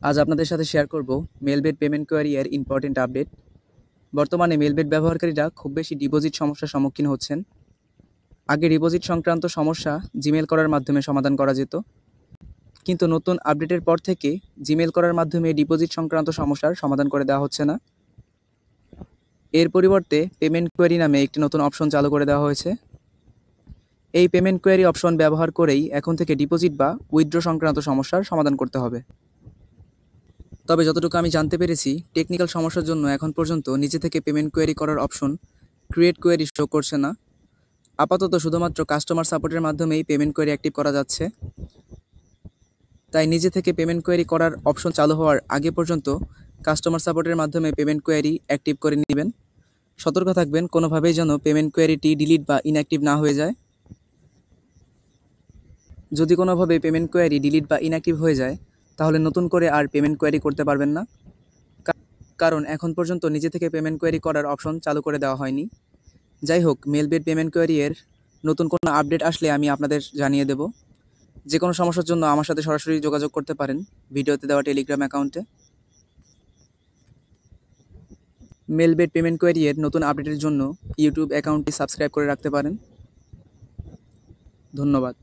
আজ আপনাদের সাথে শেয়ার করব মেলবেট পেমেন্ট কোয়ারি এর ইম্পর্টেন্ট আপডেট। বর্তমানে মেলবেট ব্যবহারকারীরা খুব বেশি ডিপোজিট সমস্যার সম্মুখীন হচ্ছেন। আগে ডিপোজিট সংক্রান্ত সমস্যা জিমেল করার মাধ্যমে সমাধান করা যেত, কিন্তু নতুন আপডেটের পর থেকে জিমেল করার মাধ্যমে ডিপোজিট সংক্রান্ত সমস্যার সমাধান করে দেওয়া হচ্ছে না। এর পরিবর্তে পেমেন্ট কোয়ারি নামে একটি নতুন অপশন চালু করে দেওয়া হয়েছে। এই পেমেন্ট কোয়ারি অপশন ব্যবহার করেই এখন থেকে ডিপোজিট বা উইথড্র সংক্রান্ত সমস্যার সমাধান করতে হবে। তবে যতটুকু আমি জানতে পেরেছি, টেকনিক্যাল সমস্যার জন্য এখন পর্যন্ত নিজে থেকে পেমেন্ট কোয়েরি করার অপশন ক্রিয়েট কোয়েরি শো করছে না। আপাতত শুধুমাত্র কাস্টমার সাপোর্টের মাধ্যমেই পেমেন্ট কোয়েরি অ্যাক্টিভ করা যাচ্ছে। তাই নিজে থেকে পেমেন্ট কোয়েরি করার অপশন চালু হওয়ার আগে পর্যন্ত কাস্টমার সাপোর্টের মাধ্যমে পেমেন্ট কোয়েরি অ্যাক্টিভ করে নেবেন। সতর্ক থাকবেন কোনোভাবেই যেন পেমেন্ট কোয়েরিটি ডিলিট বা ইনঅ্যাক্টিভ না হয়ে যায়। যদি কোনোভাবে পেমেন্ট কোয়েরি ডিলিট বা ইনঅ্যাক্টিভ হয়ে যায়, তাহলে নতুন করে আর পেমেন্ট কোয়েরি করতে পারবেন না, কারণ এখন পর্যন্ত নিজে থেকে পেমেন্ট কোয়েরি করার অপশন চালু করে দেওয়া হয়নি। যাই হোক, মেলবেট পেমেন্ট কোয়েরি এর নতুন কোনো আপডেট আসলে আমি আপনাদের জানিয়ে দেব। যে কোনো সমস্যার জন্য আমার সাথে সরাসরি যোগাযোগ করতে পারেন ভিডিওতে দেওয়া টেলিগ্রাম অ্যাকাউন্টে। মেলবেট পেমেন্ট কোয়েরি এর নতুন আপডেটের জন্য ইউটিউব অ্যাকাউন্টটি সাবস্ক্রাইব করে রাখতে পারেন। ধন্যবাদ।